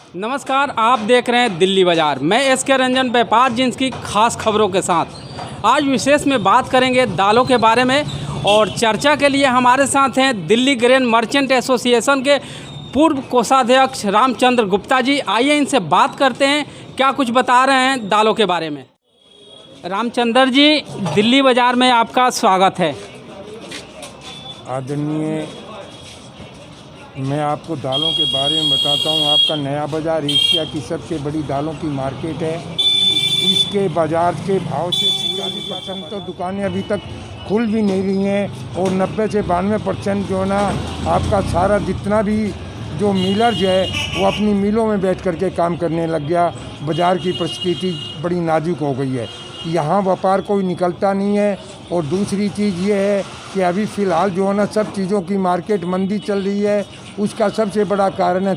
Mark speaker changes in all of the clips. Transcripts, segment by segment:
Speaker 1: नमस्कार, आप देख रहे हैं दिल्ली बाज़ार। मैं एसके रंजन, व्यापार जिन्स की खास खबरों के साथ। आज विशेष में बात करेंगे दालों के बारे में और चर्चा के लिए हमारे साथ हैं दिल्ली ग्रेन मर्चेंट एसोसिएशन के पूर्व कोषाध्यक्ष रामचंद्र गुप्ता जी। आइए इनसे बात करते हैं, क्या कुछ बता रहे हैं दालों के बारे में। रामचंद्र जी, दिल्ली बाज़ार में आपका स्वागत है।
Speaker 2: आदरणीय, मैं आपको दालों के बारे में बताता हूँ। आपका नया बाज़ार एशिया की सबसे बड़ी दालों की मार्केट है। इसके बाज़ार के भाव से 40% तो दुकानें अभी तक खुल भी नहीं रही हैं और 90 से 92% जो है ना, आपका सारा जितना भी जो मिलर्स है वो अपनी मिलों में बैठ कर के काम करने लग गया। बाज़ार की परिस्थिति बड़ी नाजुक हो गई है, यहाँ व्यापार कोई निकलता नहीं है। और दूसरी चीज़ ये है कि अभी फ़िलहाल जो है ना, सब चीज़ों की मार्केट मंदी चल रही है। उसका सबसे बड़ा कारण है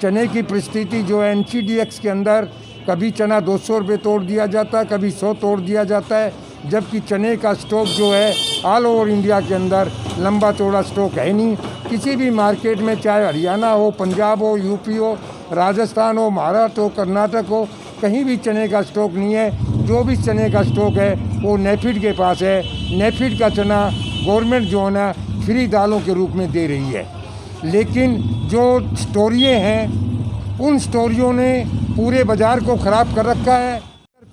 Speaker 2: चने की परिस्थिति जो है। NCDX के अंदर कभी चना 200 रुपये तोड़ दिया जाता है, कभी 100 तोड़ दिया जाता है, जबकि चने का स्टॉक जो है ऑल ओवर इंडिया के अंदर लंबा चौड़ा स्टॉक है नहीं। किसी भी मार्केट में, चाहे हरियाणा हो, पंजाब हो, यूपी हो, राजस्थान हो, महाराष्ट्र हो, कर्नाटक हो, कहीं भी चने का स्टॉक नहीं है। जो भी चने का स्टॉक है वो नेफिड के पास है। नेफिड का चना गवर्नमेंट जो है ना फ्री दालों के रूप में दे रही है। लेकिन जो स्टोरिये हैं, उन स्टोरियों ने पूरे बाज़ार को ख़राब कर रखा है।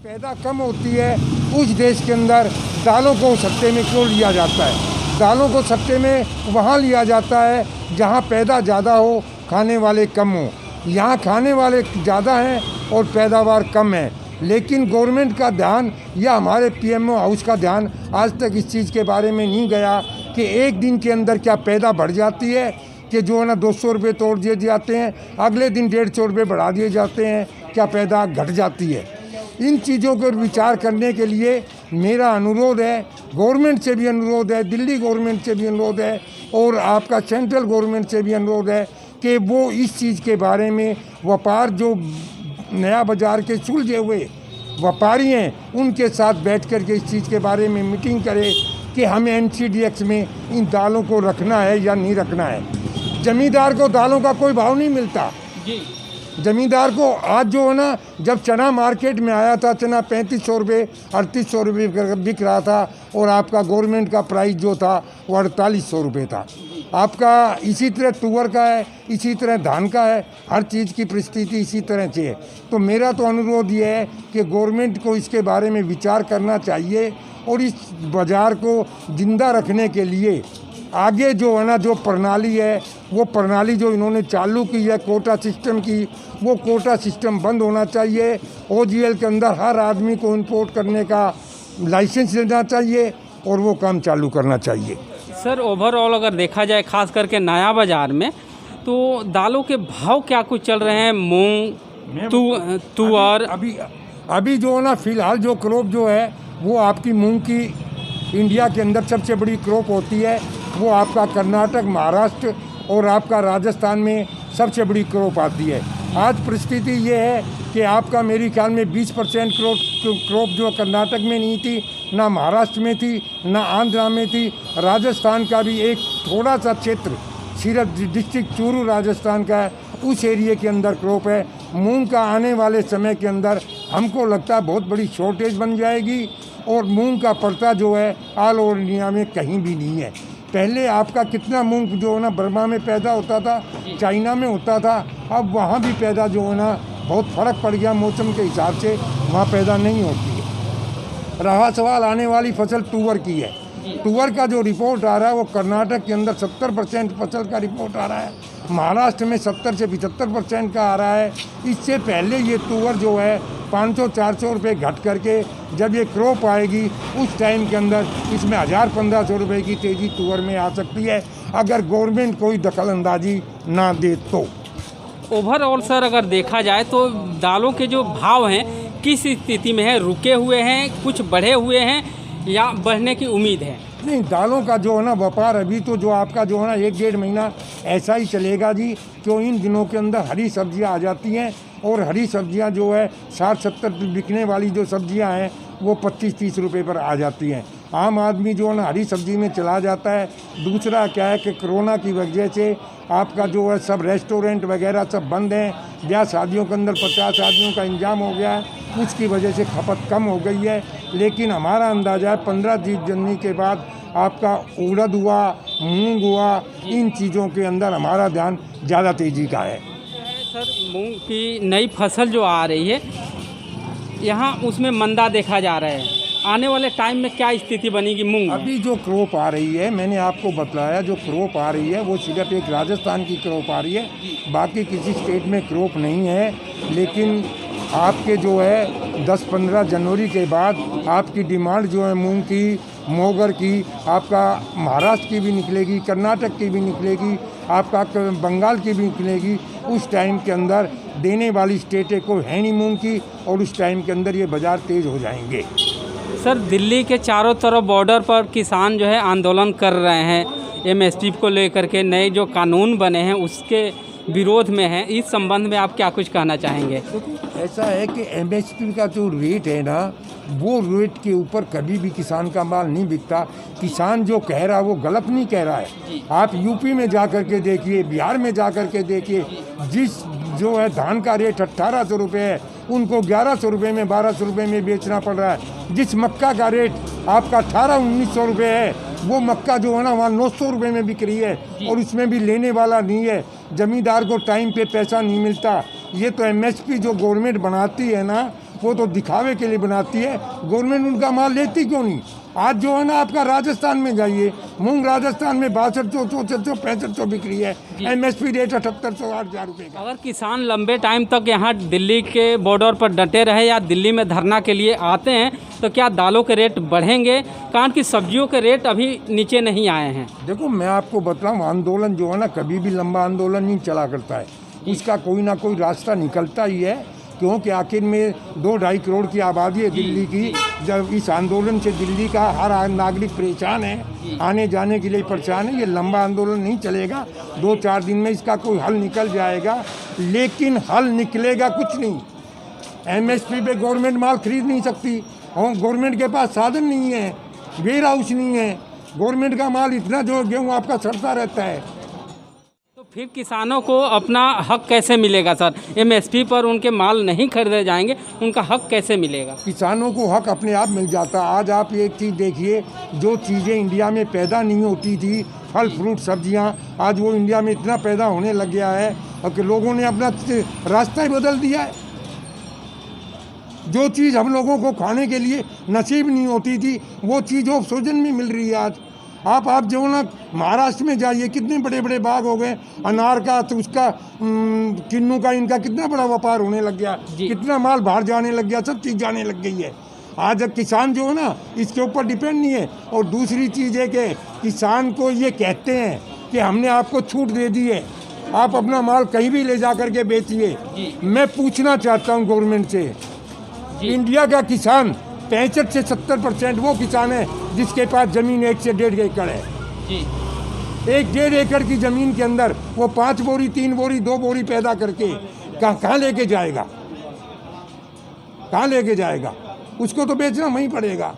Speaker 2: पैदा कम होती है उस देश के अंदर दालों को सस्ते में क्यों लिया जाता है? दालों को सस्ते में वहाँ लिया जाता है जहाँ पैदा ज़्यादा हो, खाने वाले कम हो। यहाँ खाने वाले ज़्यादा हैं और पैदावार कम है। लेकिन गवर्नमेंट का ध्यान या हमारे PMO हाउस का ध्यान आज तक इस चीज़ के बारे में नहीं गया कि एक दिन के अंदर क्या पैदा बढ़ जाती है कि जो है ना 200 रुपये तोड़ दिए जाते हैं, अगले दिन 150 रुपये बढ़ा दिए जाते हैं, क्या पैदा घट जाती है। इन चीज़ों पर विचार करने के लिए मेरा अनुरोध है, गवर्नमेंट से भी अनुरोध है, दिल्ली गवर्नमेंट से भी अनुरोध है और आपका सेंट्रल गवर्नमेंट से भी अनुरोध है कि वो इस चीज़ के बारे में व्यापार जो नया बाज़ार के सुलझे हुए व्यापारी हैं उनके साथ बैठ कर के इस चीज़ के बारे में मीटिंग करें कि हमें NCDX में इन दालों को रखना है या नहीं रखना है। ज़मींदार को दालों का कोई भाव नहीं मिलता जी। ज़मींदार को आज जो है ना, जब चना मार्केट में आया था, चना 3500 रुपये 3800 रुपये बिक रहा था और आपका गवर्नमेंट का प्राइस जो था वो 4800 रुपये था। आपका इसी तरह तुअर का है, इसी तरह धान का है, हर चीज़ की परिस्थिति इसी तरह से है। तो मेरा तो अनुरोध ये है कि गवर्नमेंट को इसके बारे में विचार करना चाहिए और इस बाज़ार को ज़िंदा रखने के लिए आगे जो है ना, जो प्रणाली है, वो प्रणाली जो इन्होंने चालू की है कोटा सिस्टम की, वो कोटा सिस्टम बंद होना चाहिए। OGL के अंदर हर आदमी को इंपोर्ट करने का लाइसेंस देना चाहिए और वो काम चालू करना चाहिए।
Speaker 1: सर, ओवरऑल अगर देखा जाए खास करके नया बाज़ार में, तो दालों के भाव क्या कुछ चल रहे हैं? मूंग, तुअर
Speaker 2: अभी जो है ना, फ़िलहाल जो क्रॉप जो है वो आपकी मूंग की इंडिया के अंदर सबसे बड़ी क्रॉप होती है। वो आपका कर्नाटक, महाराष्ट्र और आपका राजस्थान में सबसे बड़ी क्रॉप आती है। आज परिस्थिति ये है कि आपका मेरे ख्याल में 20% क्रॉप जो कर्नाटक में नहीं थी, ना महाराष्ट्र में थी, ना आंध्रा में थी। राजस्थान का भी एक थोड़ा सा क्षेत्र, सिर्फ डिस्ट्रिक्ट चूरू राजस्थान का है, उस एरिया के अंदर क्रॉप है। मूंग का आने वाले समय के अंदर हमको लगता है बहुत बड़ी शॉर्टेज बन जाएगी और मूंग का पड़ता जो है ऑल ओवर इंडिया में कहीं भी नहीं है। पहले आपका कितना मूंग जो है ना बर्मा में पैदा होता था, चाइना में होता था, अब वहाँ भी पैदा जो है ना बहुत फ़र्क पड़ गया मौसम के हिसाब से, वहाँ पैदा नहीं होती है। रहा सवाल आने वाली फसल तुअर की है। तुअर का जो रिपोर्ट आ रहा है वो कर्नाटक के अंदर 70% फसल का रिपोर्ट आ रहा है, महाराष्ट्र में 70 से 75% का आ रहा है। इससे पहले ये तुअर जो है 500-400 रुपये घट करके जब ये क्रॉप आएगी उस टाइम के अंदर इसमें 1000-1500 रुपये की तेज़ी तुअर में आ सकती है, अगर गवर्नमेंट कोई दखल अंदाजी ना दे तो।
Speaker 1: ओवरऑल सर अगर देखा जाए तो दालों के जो भाव हैं किस स्थिति में है? रुके हुए हैं, कुछ बढ़े हुए हैं या बढ़ने की उम्मीद है?
Speaker 2: नहीं, दालों का जो है ना व्यापार अभी तो जो आपका जो है ना 1-1.5 महीना ऐसा ही चलेगा जी, क्यों इन दिनों के अंदर हरी सब्जियां आ जाती हैं और हरी सब्जियां जो है 60-70 बिकने वाली जो सब्जियां हैं वो 25-30 रुपये पर आ जाती हैं। आम आदमी जो है ना हरी सब्जी में चला जाता है। दूसरा क्या है कि कोरोना की वजह से आपका जो है सब रेस्टोरेंट वगैरह सब बंद हैं। ब्याह शादियों के अंदर 50 आदमियों का इंतजाम हो गया है, उसकी वजह से खपत कम हो गई है। लेकिन हमारा अंदाज़ा है 15 जनवरी के बाद आपका उड़द हुआ, मूंग हुआ, इन चीज़ों के अंदर हमारा ध्यान ज़्यादा तेज़ी का है।
Speaker 1: सर मूंग की नई फसल जो आ रही है यहाँ उसमें मंदा देखा जा रहा है, आने वाले टाइम में क्या स्थिति बनेगी मूंग में?
Speaker 2: अभी जो क्रॉप आ रही है, मैंने आपको बताया, जो क्रॉप आ रही है वो सिर्फ एक राजस्थान की क्रॉप आ रही है, बाकी किसी स्टेट में क्रॉप नहीं है। लेकिन आपके जो है 10-15 जनवरी के बाद आपकी डिमांड जो है मूंग की, मोगर की, आपका महाराष्ट्र की भी निकलेगी, कर्नाटक की भी निकलेगी, आपका बंगाल की भी निकलेगी। उस टाइम के अंदर देने वाली स्टेटें कोई है नहीं मूंग की, और उस टाइम के अंदर ये बाज़ार तेज़ हो जाएंगे।
Speaker 1: सर दिल्ली के चारों तरफ बॉर्डर पर किसान जो है आंदोलन कर रहे हैं, एमएसपी को लेकर के नए जो कानून बने हैं उसके विरोध में हैं। इस संबंध में आप क्या कुछ कहना चाहेंगे?
Speaker 2: ऐसा है कि एमएसपी का जो रेट है ना, वो रेट के ऊपर कभी भी किसान का माल नहीं बिकता। किसान जो कह रहा है वो गलत नहीं कह रहा है। आप यूपी में जा कर के देखिए, बिहार में जा कर के देखिए, जिस जो है धान का रेट 1800 रुपये है, उनको 1100 रुपये में, 1200 रुपये में बेचना पड़ रहा है। जिस मक्का का रेट आपका 1800-1900 रुपये है, वो मक्का जो है ना वहाँ 900 रुपये में बिक रही है, और उसमें भी लेने वाला नहीं है। ज़मींदार को टाइम पे पैसा नहीं मिलता। ये तो एमएसपी जो गवर्नमेंट बनाती है ना, वो तो दिखावे के लिए बनाती है। गवर्नमेंट उनका माल लेती क्यों नहीं? आज जो है ना आपका राजस्थान में जाइए, मूंग राजस्थान में 6200, 6400, 6500 बिक रही है, एमएसपी रेट 7800, 8000 रुपये का।
Speaker 1: अगर किसान लंबे टाइम तक यहाँ दिल्ली के बॉर्डर पर डटे रहे या दिल्ली में धरना के लिए आते हैं तो क्या दालों के रेट बढ़ेंगे? कारण कि सब्जियों के रेट अभी नीचे नहीं आए हैं।
Speaker 2: देखो मैं आपको बताऊँ, आंदोलन जो है ना कभी भी लंबा आंदोलन नहीं चला करता है, उसका कोई ना कोई रास्ता निकलता ही है। क्योंकि आखिर में 2-2.5 करोड़ की आबादी है दिल्ली की। जब इस आंदोलन से दिल्ली का हर नागरिक परेशान है, आने जाने के लिए परेशान है। ये लंबा आंदोलन नहीं चलेगा, 2-4 दिन में इसका कोई हल निकल जाएगा। लेकिन हल निकलेगा कुछ नहीं। एमएसपी पे गवर्नमेंट माल खरीद नहीं सकती, और गवर्नमेंट के पास साधन नहीं है, वेयर हाउस नहीं है। गवर्नमेंट का माल इतना जो गेहूँ आपका सड़ता रहता है।
Speaker 1: तो फिर किसानों को अपना हक कैसे मिलेगा सर? एमएसपी पर उनके माल नहीं खरीदे जाएंगे, उनका हक कैसे मिलेगा?
Speaker 2: किसानों को हक अपने आप मिल जाता। आज आप एक चीज़ देखिए, जो चीज़ें इंडिया में पैदा नहीं होती थी, फल फ्रूट सब्जियां, आज वो इंडिया में इतना पैदा होने लग गया है, और कि लोगों ने अपना रास्ता ही बदल दिया है। जो चीज़ हम लोगों को खाने के लिए नसीब नहीं होती थी, वो चीज़ ऑक्सीजन में मिल रही है आज। आप जो ना महाराष्ट्र में जाइए, कितने बड़े बड़े बाग हो गए अनार का, तो उसका किन्नू का, इनका कितना बड़ा व्यापार होने लग गया, कितना माल बाहर जाने लग गया, सब चीज़ जाने लग गई है। आज अब किसान जो है ना इसके ऊपर डिपेंड नहीं है। और दूसरी चीज़ है कि किसान को ये कहते हैं कि हमने आपको छूट दे दी है, आप अपना माल कहीं भी ले जा करके बेचिए। मैं पूछना चाहता हूँ गवर्नमेंट से, इंडिया का किसान 65 से 70% वो किसान है जिसके पास ज़मीन 1 से 1.5 एकड़ है। 1-1.5 एकड़ की ज़मीन के अंदर वो 5 बोरी, 3 बोरी, 2 बोरी पैदा करके कहाँ लेके जाएगा? कहाँ लेके जाएगा? उसको तो बेचना वहीं पड़ेगा।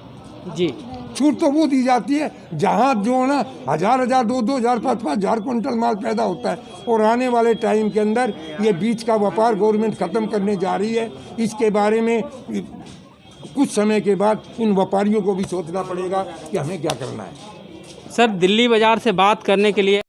Speaker 1: जी,
Speaker 2: छूट तो वो दी जाती है जहाँ जो है ना 1000-1000, 2-2000, 5-5000 क्विंटल माल पैदा होता है। और आने वाले टाइम के अंदर ये बीच का व्यापार गवर्नमेंट ख़त्म करने जा रही है। इसके बारे में कुछ समय के बाद इन व्यापारियों को भी सोचना पड़ेगा कि हमें क्या करना है।
Speaker 1: सर दिल्ली बाज़ार से बात करने के लिए